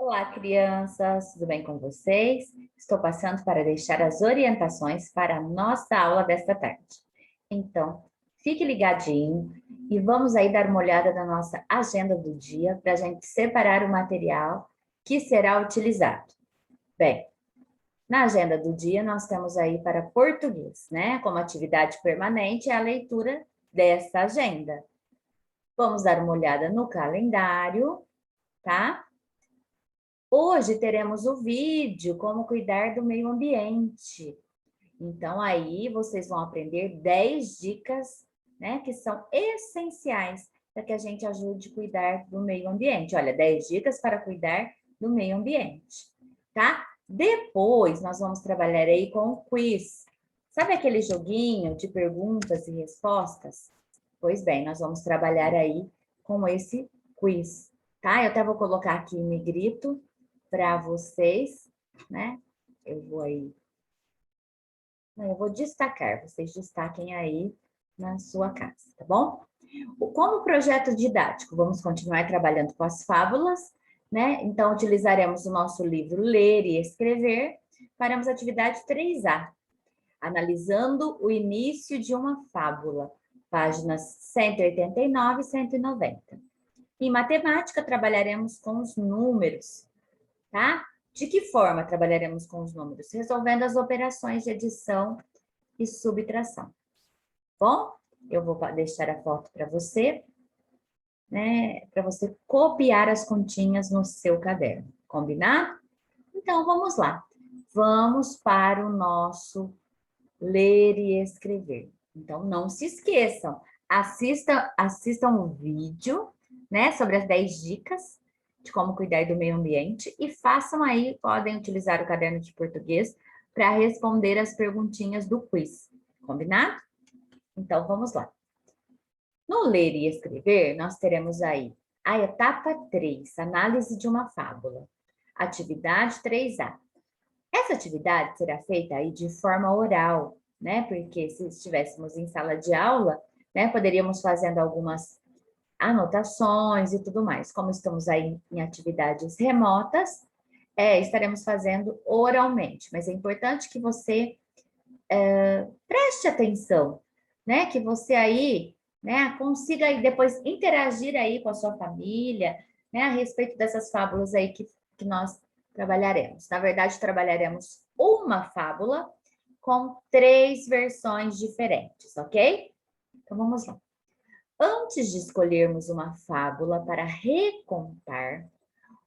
Olá, crianças, tudo bem com vocês? Estou passando para deixar as orientações para a nossa aula desta tarde. Então, fique ligadinho e vamos aí dar uma olhada na nossa agenda do dia para a gente separar o material que será utilizado. Bem, na agenda do dia nós temos aí para português, né? Como atividade permanente é a leitura dessa agenda. Vamos dar uma olhada no calendário, tá? Hoje teremos o vídeo Como Cuidar do Meio Ambiente. Então, aí vocês vão aprender 10 dicas, né, que são essenciais para que a gente ajude a cuidar do meio ambiente. Olha, 10 dicas para cuidar do meio ambiente, tá? Depois, nós vamos trabalhar aí com o quiz. Sabe aquele joguinho de perguntas e respostas? Pois bem, nós vamos trabalhar aí com esse quiz, tá? Eu até vou colocar aqui em negrito para vocês, né? Eu vou destacar, vocês destaquem aí na sua casa, tá bom? Como projeto didático, vamos continuar trabalhando com as fábulas, né? Então, utilizaremos o nosso livro Ler e Escrever. Faremos a atividade 3A, analisando o início de uma fábula, páginas 189 e 190. Em matemática, trabalharemos com os números, tá? De que forma trabalharemos com os números? Resolvendo as operações de adição e subtração. Bom, eu vou deixar a foto para você, né? Para você copiar as continhas no seu caderno. Combinado? Então, vamos lá. Vamos para o nosso ler e escrever. Então, não se esqueçam. Assistam o vídeo, né? Sobre as 10 dicas de como cuidar do meio ambiente e façam aí, podem utilizar o caderno de português para responder as perguntinhas do quiz. Combinado? Então, vamos lá. No ler e escrever, nós teremos aí a etapa 3, análise de uma fábula. Atividade 3A. Essa atividade será feita aí de forma oral, né? Porque se estivéssemos em sala de aula, né, poderíamos fazendo algumas anotações e tudo mais. Como estamos aí em atividades remotas, estaremos fazendo oralmente, mas é importante que você preste atenção, né? Que você aí, né, consiga aí depois interagir aí com a sua família, né, a respeito dessas fábulas aí que nós trabalharemos. Na verdade, trabalharemos uma fábula com 3 versões diferentes, ok? Então, vamos lá. Antes de escolhermos uma fábula para recontar,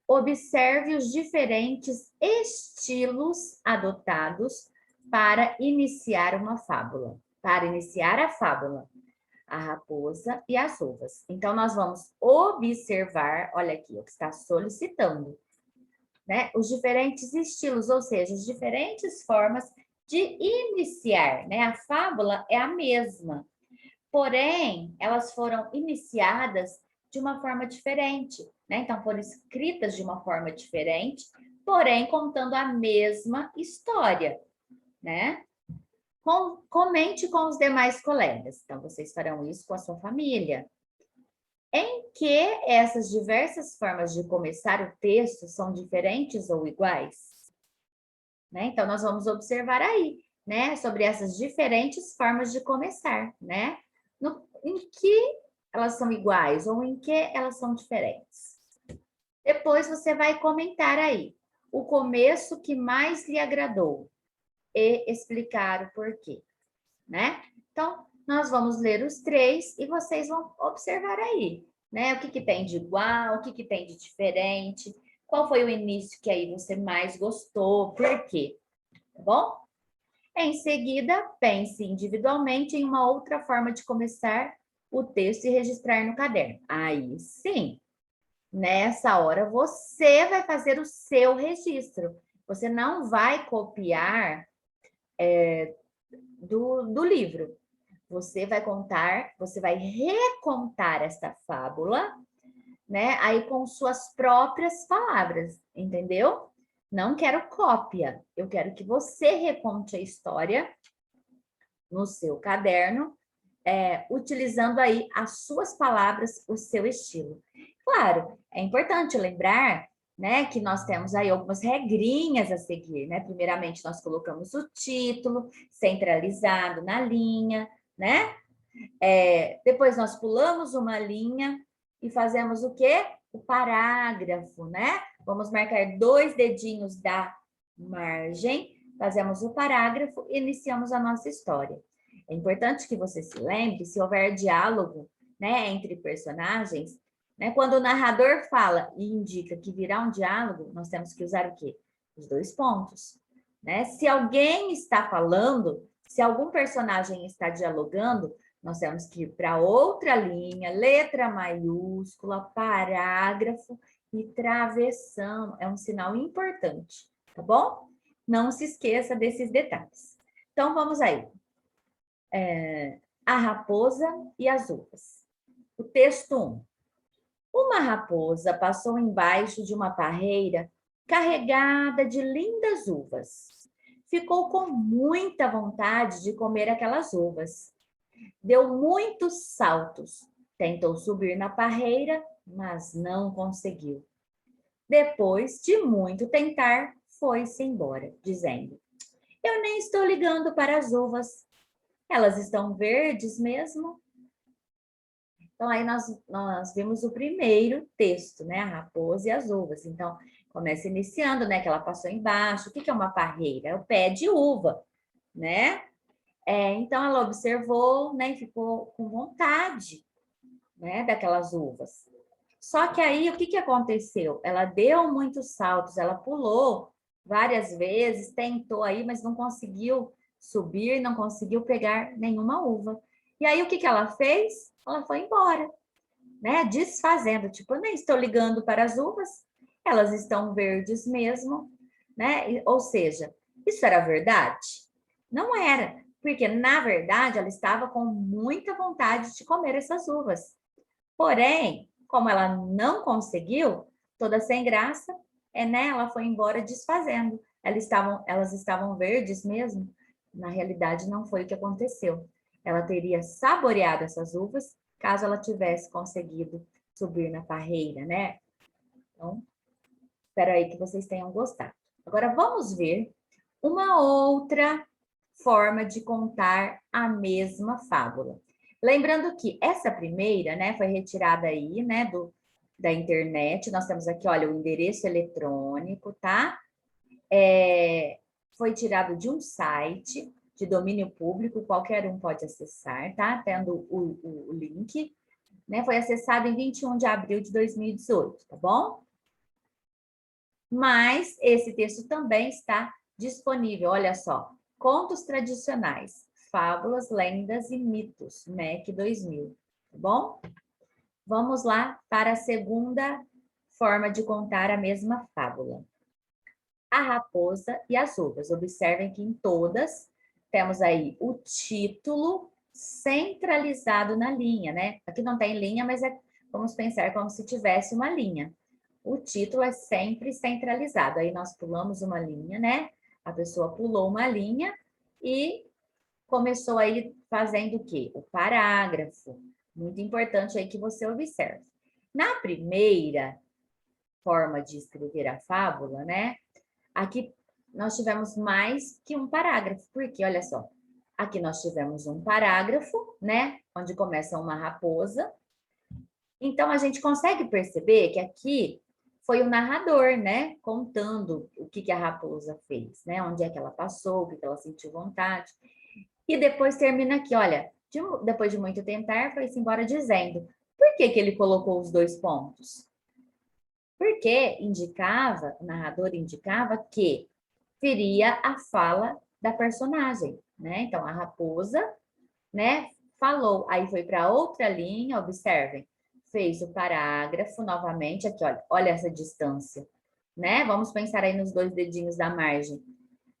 observe os diferentes estilos adotados para iniciar uma fábula. Para iniciar a fábula, a raposa e as uvas. Então, nós vamos observar, olha aqui, o que está solicitando, né? Os diferentes estilos, ou seja, as diferentes formas de iniciar, né? A fábula é a mesma, porém, elas foram iniciadas de uma forma diferente, né? Então, foram escritas de uma forma diferente, porém, contando a mesma história, né? Comente com os demais colegas. Então, vocês farão isso com a sua família. Em que essas diversas formas de começar o texto são diferentes ou iguais? Né? Então, nós vamos observar aí, né? Sobre essas diferentes formas de começar, né? Em que elas são iguais ou em que elas são diferentes. Depois você vai comentar aí o começo que mais lhe agradou e explicar o porquê, né? Então, nós vamos ler os 3 e vocês vão observar aí, né? O que tem de igual, o que tem de diferente, qual foi o início que aí você mais gostou, por quê, tá bom? Em seguida, pense individualmente em uma outra forma de começar o texto e registrar no caderno. Aí sim, nessa hora você vai fazer o seu registro. Você não vai copiar do livro. Você vai contar, você vai recontar esta fábula, né? Aí com suas próprias palavras, entendeu? Não quero cópia, eu quero que você reconte a história no seu caderno, utilizando aí as suas palavras, o seu estilo. Claro, é importante lembrar né? Que nós temos aí algumas regrinhas a seguir, né? Primeiramente, nós colocamos o título centralizado na linha, né? Depois nós pulamos uma linha e fazemos o quê? O parágrafo, né? Vamos marcar 2 dedinhos da margem, fazemos o parágrafo e iniciamos a nossa história. É importante que você se lembre, se houver diálogo, né, entre personagens, né, quando o narrador fala e indica que virá um diálogo, nós temos que usar o quê? Os 2 pontos, né? Se alguém está falando, se algum personagem está dialogando, nós temos que ir para outra linha, letra maiúscula, parágrafo e travessão. É um sinal importante, tá bom? Não se esqueça desses detalhes. Então, vamos aí. A raposa e as uvas. O texto 1. Uma raposa passou embaixo de uma parreira carregada de lindas uvas. Ficou com muita vontade de comer aquelas uvas. Deu muitos saltos. Tentou subir na parreira, mas não conseguiu. Depois de muito tentar, foi-se embora, dizendo: Eu nem estou ligando para as uvas. Elas estão verdes mesmo? Então, aí nós vimos o primeiro texto, né? A raposa e as uvas. Então, começa iniciando, né? Que ela passou embaixo. O que é uma parreira? É o pé de uva, né? Então, ela observou, né? E ficou com vontade, né? Daquelas uvas. Só que aí, o que aconteceu? Ela deu muitos saltos, ela pulou várias vezes, tentou aí, mas não conseguiu subir, não conseguiu pegar nenhuma uva. E aí, o que ela fez? Ela foi embora, né? Desfazendo, tipo, eu nem estou ligando para as uvas, elas estão verdes mesmo, né? Ou seja, isso era verdade? Não era, porque na verdade ela estava com muita vontade de comer essas uvas. Porém, como ela não conseguiu, toda sem graça, né? Ela foi embora desfazendo. Elas estavam verdes mesmo? Na realidade, não foi o que aconteceu. Ela teria saboreado essas uvas caso ela tivesse conseguido subir na parreira, né? Então, espero aí que vocês tenham gostado. Agora, vamos ver uma outra forma de contar a mesma fábula. Lembrando que essa primeira, né, foi retirada aí, né, da internet. Nós temos aqui, olha, o endereço eletrônico, tá? Foi tirado de um site de domínio público, qualquer um pode acessar, tá? Tendo o link, né? Foi acessado em 21 de abril de 2018, tá bom? Mas esse texto também está disponível, olha só. Contos tradicionais, fábulas, lendas e mitos, MEC 2000, tá bom? Vamos lá para a segunda forma de contar a mesma fábula. A raposa e as uvas. Observem que em todas temos aí o título centralizado na linha, né? Aqui não tem linha, mas vamos pensar como se tivesse uma linha. O título é sempre centralizado. Aí nós pulamos uma linha, né? A pessoa pulou uma linha e começou aí fazendo o quê? O parágrafo. Muito importante aí que você observe. Na primeira forma de escrever a fábula, né? Aqui nós tivemos mais que um parágrafo, porque olha só, aqui nós tivemos um parágrafo, né? Onde começa uma raposa. Então a gente consegue perceber que aqui foi o narrador, né? Contando o que a raposa fez, né? Onde é que ela passou, o que ela sentiu vontade. E depois termina aqui, olha, depois de muito tentar, foi-se embora dizendo. Por que ele colocou os 2 pontos? Porque o narrador indicava que seria a fala da personagem, né? Então, a raposa, né, falou, aí foi para outra linha, observem, fez o parágrafo novamente, aqui, olha essa distância, né? Vamos pensar aí nos 2 dedinhos da margem.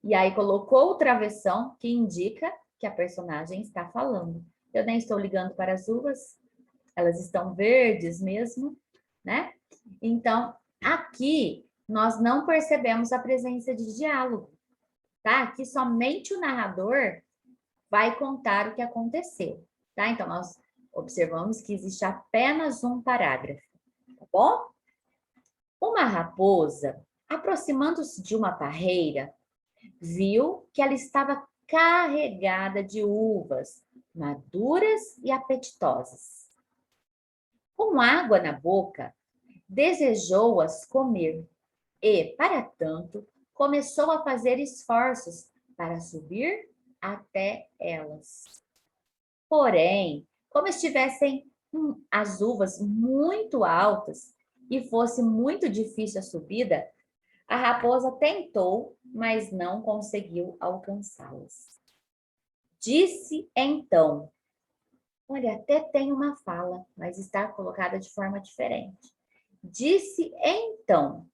E aí colocou o travessão, que indica que a personagem está falando. Eu nem estou ligando para as uvas, elas estão verdes mesmo, né? Então, aqui nós não percebemos a presença de diálogo, tá? Aqui somente o narrador vai contar o que aconteceu, tá? Então, nós observamos que existe apenas um parágrafo, tá bom? Uma raposa, aproximando-se de uma parreira, viu que ela estava carregada de uvas maduras e apetitosas. Com água na boca, desejou-as comer e, para tanto, começou a fazer esforços para subir até elas. Porém, como estivessem as uvas muito altas e fosse muito difícil a subida, a raposa tentou, mas não conseguiu alcançá-las. Disse então, olha, até tem uma fala, mas está colocada de forma diferente. Disse então,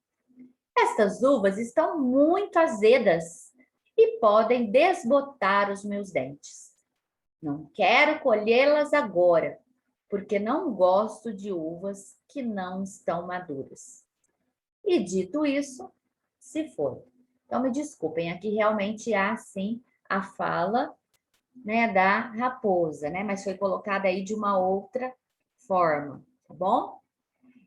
estas uvas estão muito azedas e podem desbotar os meus dentes. Não quero colhê-las agora, porque não gosto de uvas que não estão maduras. E dito isso, se foi. Então, me desculpem, aqui realmente há, sim, a fala, né, da raposa, né? Mas foi colocada aí de uma outra forma, tá bom?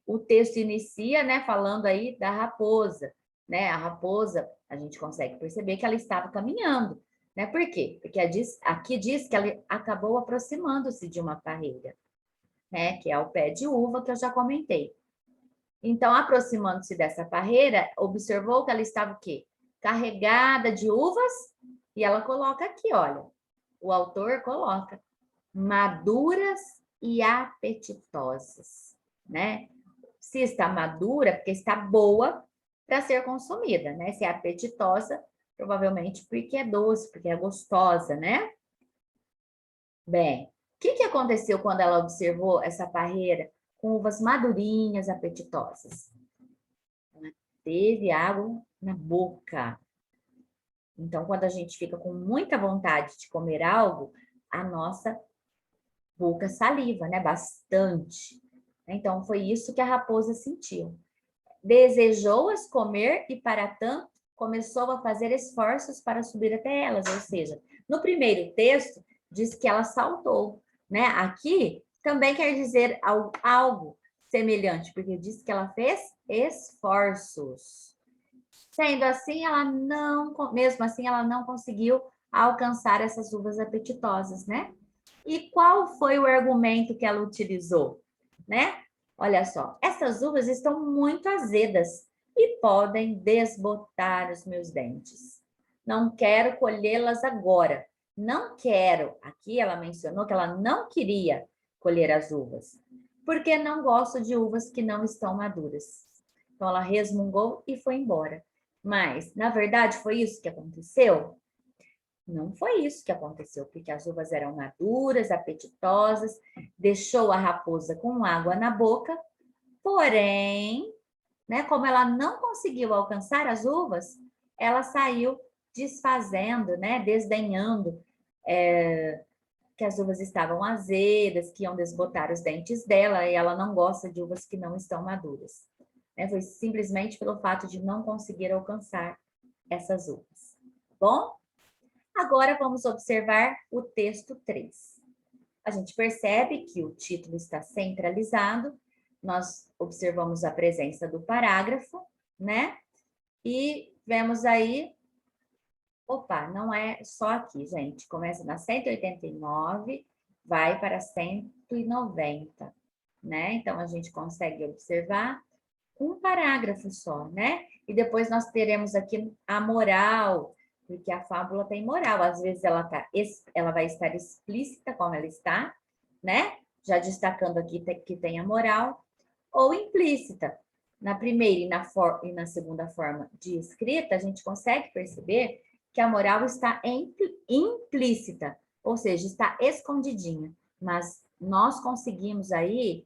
O texto inicia, né, falando aí da raposa, né? A raposa, a gente consegue perceber que ela estava caminhando, né? Por quê? Porque aqui diz que ela acabou aproximando-se de uma parreira, né? Que é o pé de uva que eu já comentei. Então, aproximando-se dessa parreira, observou que ela estava o quê? Carregada de uvas, e ela coloca aqui, olha, o autor coloca maduras e apetitosas, né? Se está madura, porque está boa para ser consumida, né? Se é apetitosa, provavelmente porque é doce, porque é gostosa, né? Bem, o que aconteceu quando ela observou essa parreira com uvas madurinhas, apetitosas? Ela teve água na boca. Então, quando a gente fica com muita vontade de comer algo, a nossa boca saliva, né? Bastante. Então, foi isso que a raposa sentiu. Desejou-as comer e, para tanto, começou a fazer esforços para subir até elas. Ou seja, no primeiro texto, diz que ela saltou, né? Aqui também quer dizer algo semelhante, porque diz que ela fez esforços. Sendo assim, mesmo assim, ela não conseguiu alcançar essas uvas apetitosas, né? E qual foi o argumento que ela utilizou, né? Olha só, essas uvas estão muito azedas e podem desbotar os meus dentes. Não quero colhê-las agora. Não quero. Aqui ela mencionou que ela não queria colher as uvas, porque não gosto de uvas que não estão maduras. Então ela resmungou e foi embora. Mas, na verdade, foi isso que aconteceu? Não foi isso que aconteceu, porque as uvas eram maduras, apetitosas, deixou a raposa com água na boca, porém, né, como ela não conseguiu alcançar as uvas, ela saiu desfazendo, né, desdenhando que as uvas estavam azedas, que iam desbotar os dentes dela, e ela não gosta de uvas que não estão maduras. Né? Foi simplesmente pelo fato de não conseguir alcançar essas uvas. Bom? Agora vamos observar o texto 3. A gente percebe que o título está centralizado, nós observamos a presença do parágrafo, né? E vemos aí, opa, não é só aqui, gente, começa na 189, vai para 190, né? Então, a gente consegue observar um parágrafo só, né? E depois nós teremos aqui a moral, porque a fábula tem moral. Às vezes ela vai estar explícita, como ela está, né? Já destacando aqui que tem a moral, ou implícita. Na primeira e na segunda forma de escrita, a gente consegue perceber que a moral está implícita, ou seja, está escondidinha. Mas nós conseguimos aí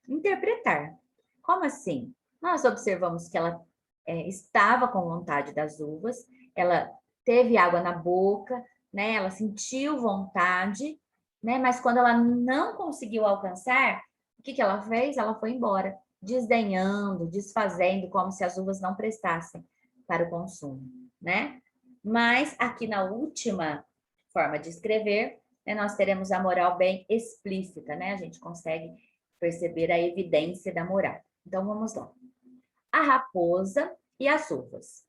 interpretar. Como assim? Nós observamos que ela estava com vontade das uvas, ela teve água na boca, né? Ela sentiu vontade, né? Mas quando ela não conseguiu alcançar, o que ela fez? Ela foi embora, desdenhando, desfazendo, como se as uvas não prestassem para o consumo, né? Mas aqui na última forma de escrever, né, nós teremos a moral bem explícita, né? A gente consegue perceber a evidência da moral. Então, vamos lá. A raposa e as uvas.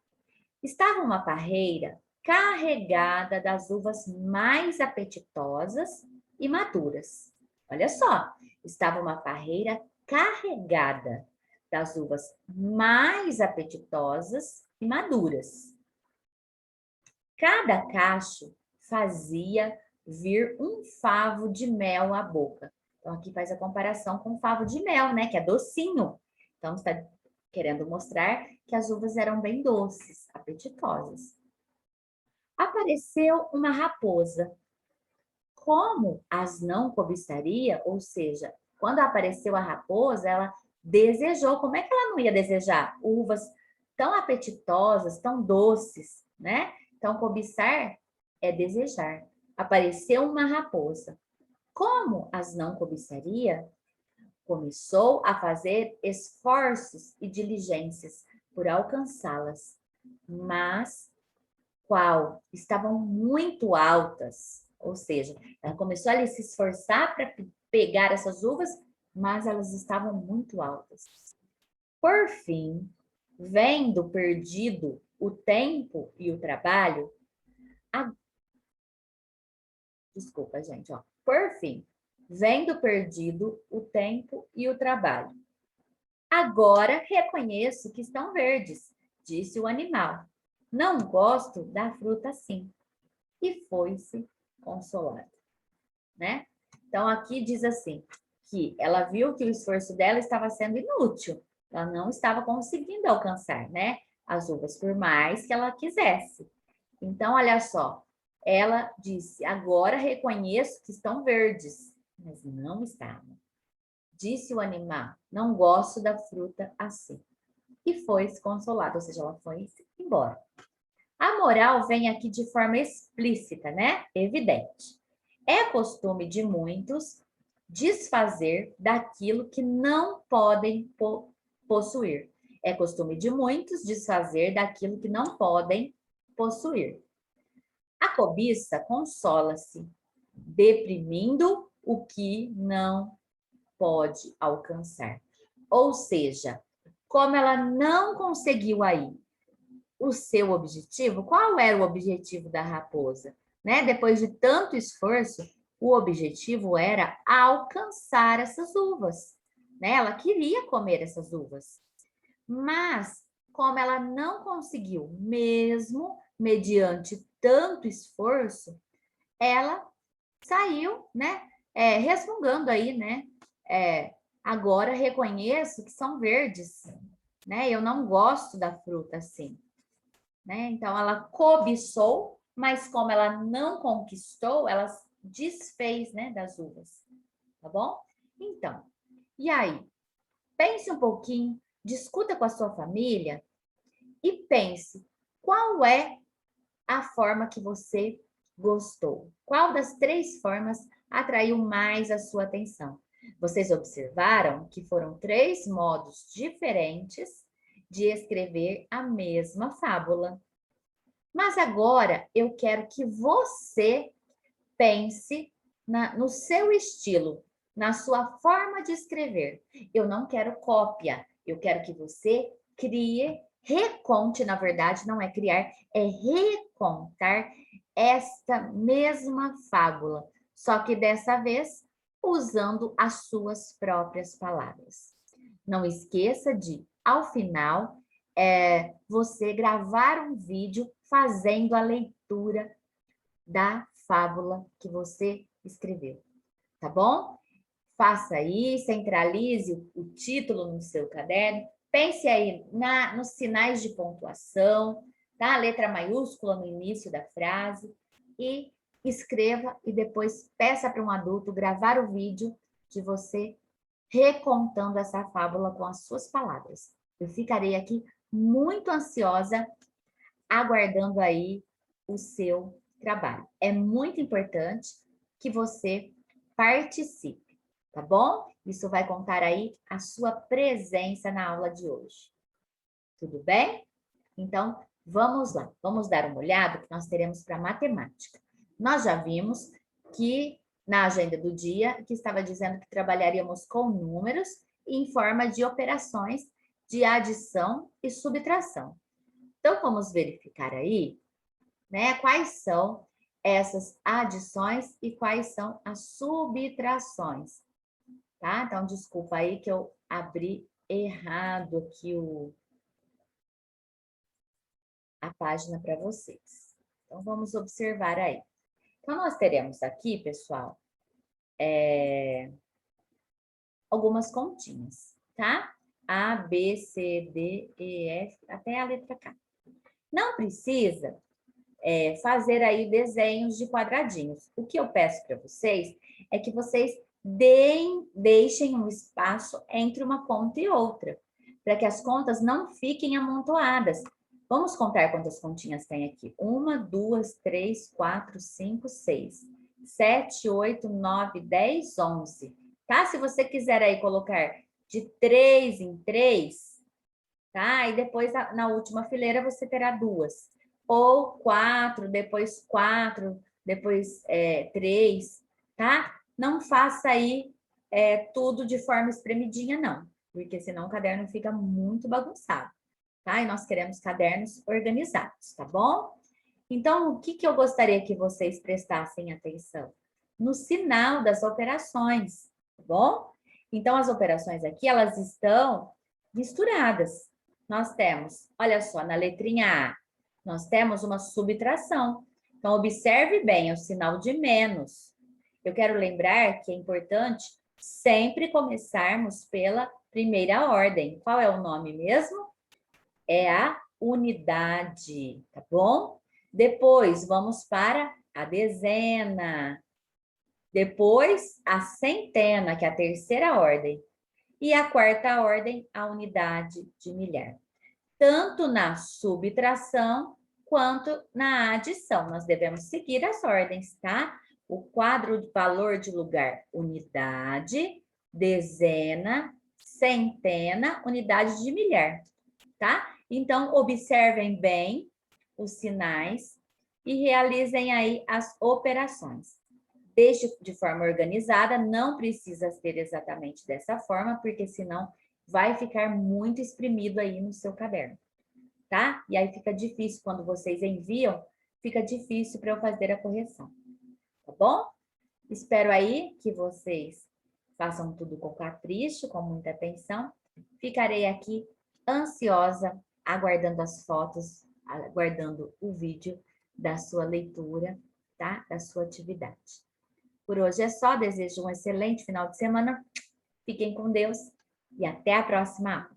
Estava uma parreira carregada das uvas mais apetitosas e maduras. Olha só, estava uma parreira carregada das uvas mais apetitosas e maduras. Cada cacho fazia vir um favo de mel à boca. Então, aqui faz a comparação com o favo de mel, né? Que é docinho. Então, está querendo mostrar que as uvas eram bem doces, apetitosas. Apareceu uma raposa. Como as não cobiçaria, ou seja, quando apareceu a raposa, ela desejou. Como é que ela não ia desejar uvas tão apetitosas, tão doces, né? Então, cobiçar é desejar. Apareceu uma raposa. Como as não cobiçaria, começou a fazer esforços e diligências por alcançá-las, mas estavam muito altas, ou seja, ela começou a se esforçar para pegar essas uvas, mas elas estavam muito altas. Por fim, vendo perdido o tempo e o trabalho, desculpa, gente, ó. Por fim, vendo perdido o tempo e o trabalho. Agora reconheço que estão verdes, disse o animal. Não gosto da fruta assim. E foi-se consolada, né? Então, aqui diz assim, que ela viu que o esforço dela estava sendo inútil. Ela não estava conseguindo alcançar, né? As uvas, por mais que ela quisesse. Então, olha só, ela disse, agora reconheço que estão verdes, mas não estavam. Disse o animal, não gosto da fruta assim. E foi-se consolada, ou seja, ela foi embora. A moral vem aqui de forma explícita, né? Evidente. É costume de muitos desfazer daquilo que não podem possuir. É costume de muitos desfazer daquilo que não podem possuir. A cobiça consola-se, deprimindo o que não pode alcançar. Ou seja, como ela não conseguiu aí o seu objetivo, qual era o objetivo da raposa? Né? Depois de tanto esforço, o objetivo era alcançar essas uvas. Né? Ela queria comer essas uvas. Mas, como ela não conseguiu, mesmo mediante tanto esforço, ela saiu, né? Resmungando aí, né? Agora reconheço que são verdes, né? Eu não gosto da fruta assim. Né? Então, ela cobiçou, mas como ela não conquistou, ela desfez, né, das uvas, tá bom? Então, e aí? Pense um pouquinho, discuta com a sua família e pense qual é a forma que você gostou. Qual das 3 formas atraiu mais a sua atenção? Vocês observaram que foram 3 modos diferentes de escrever a mesma fábula. Mas agora eu quero que você pense no seu estilo, na sua forma de escrever. Eu não quero cópia, eu quero que você crie, reconte, na verdade, não é criar, é recontar esta mesma fábula, só que dessa vez usando as suas próprias palavras. Não esqueça de, ao final, você gravar um vídeo fazendo a leitura da fábula que você escreveu, tá bom? Faça aí, centralize o título no seu caderno, pense aí nos sinais de pontuação, tá? A letra maiúscula no início da frase e escreva e depois peça para um adulto gravar o vídeo de você recontando essa fábula com as suas palavras. Eu ficarei aqui muito ansiosa, aguardando aí o seu trabalho. É muito importante que você participe, tá bom? Isso vai contar aí a sua presença na aula de hoje. Tudo bem? Então, vamos lá. Vamos dar uma olhada que nós teremos para matemática. Nós já vimos que na agenda do dia, que estava dizendo que trabalharíamos com números em forma de operações de adição e subtração. Então, vamos verificar aí, né, quais são essas adições e quais são as subtrações, tá? Então, desculpa aí que eu abri errado aqui a página para vocês. Então, vamos observar aí. Então, nós teremos aqui, pessoal, algumas continhas, tá? A, B, C, D, E, F, até a letra K. Não precisa fazer aí desenhos de quadradinhos. O que eu peço para vocês é que vocês deixem um espaço entre uma conta e outra, para que as contas não fiquem amontoadas. Vamos contar quantas continhas tem aqui. 1, 2, 3, 4, 5, 6, 7, 8, 9, 10, 11. Tá? Se você quiser aí colocar de 3 em 3, tá? E depois na última fileira você terá 2. Ou 4, depois 4, depois 3, tá? Não faça aí tudo de forma espremidinha, não. Porque senão o caderno fica muito bagunçado, tá? E nós queremos cadernos organizados, tá bom? Então, o que eu gostaria que vocês prestassem atenção? No sinal das operações, tá bom? Então, as operações aqui, elas estão misturadas. Nós temos, olha só, na letrinha A, nós temos uma subtração. Então, observe bem, é o sinal de menos. Eu quero lembrar que é importante sempre começarmos pela primeira ordem. Qual é o nome mesmo? É a unidade, tá bom? Depois, vamos para a dezena. Depois, a centena, que é a terceira ordem. E a quarta ordem, a unidade de milhar. Tanto na subtração quanto na adição. Nós devemos seguir as ordens, tá? O quadro de valor de lugar, unidade, dezena, centena, unidade de milhar, tá? Então, observem bem os sinais e realizem aí as operações. Deixe de forma organizada, não precisa ser exatamente dessa forma, porque senão vai ficar muito exprimido aí no seu caderno, tá? E aí fica difícil, quando vocês enviam, fica difícil para eu fazer a correção, tá bom? Espero aí que vocês façam tudo com capricho, com muita atenção. Ficarei aqui ansiosa, aguardando as fotos, aguardando o vídeo da sua leitura, tá? Da sua atividade. Por hoje é só, desejo um excelente final de semana. Fiquem com Deus e até a próxima aula.